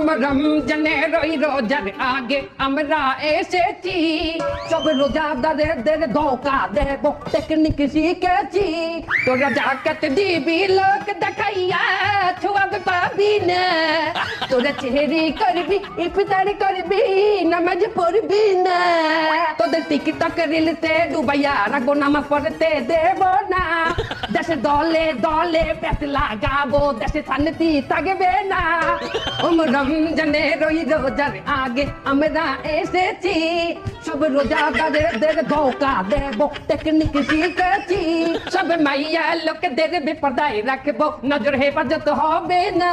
রমজানের ওই রোজার আগে আমরা এসেছি, সব রোজাদারদের ধোঁকা দেব টেকনিক শিখেছি। তোরা জাকাত দিবি লোক দেখাইয়া ছোয়াব পাবি না, তোরা চেহারি করবি ইফতার করবি নামাজ পড়বি না, তোদের টিকটক রিলতে ডুবাইয়া রাখবো নামাজ পড়তে দেব না। দেশে দলে দলে পেট লাগাবো, দেশে শান্তি থাকবে না। রমজানের ওই রোজার আগে আমরা এসেছি, সব রোজাদারদের ধোঁকা দেব টেকনিক শিখেছি। সব মাইয়া লোকদের বেপরদায় রাখবো, নজর হেফাজত হবে না।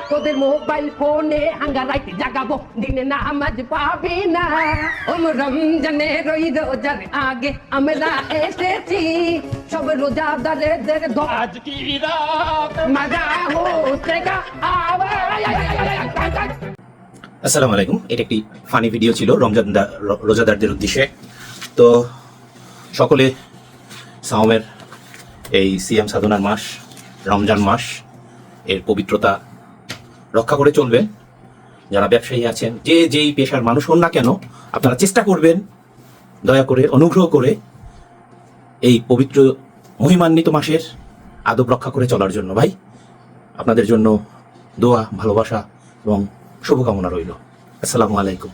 তোদের মোবাইল ফোনে হাঙ্গা রাইতে জাগাবো, দিনে নামাজ পাবি না। রমজানের ওই রোজার আগে আমরা এসেছি, সব রোজাদারদের আজ কি রাত মজা হোসেগা আসসালামু আলাইকুম। এটা একটি ফানি ভিডিও ছিল রোজাদারদের উদ্দেশ্যে। তো সকলে সাওমের এই সিয়াম সাধনার মাস রমজান মাস এর পবিত্রতা রক্ষা করে চলবেন। যারা ব্যবসায়ী আছেন, যে যেই পেশার মানুষ হন না কেন, আপনারা চেষ্টা করবেন দয়া করে অনুগ্রহ করে এই পবিত্র মহিমান্বিত মাসের আদব রক্ষা করে চলার জন্য। ভাই, আপনাদের জন্য দোয়া, ভালোবাসা এবং শুভকামনা রইল। আসসালামু আলাইকুম।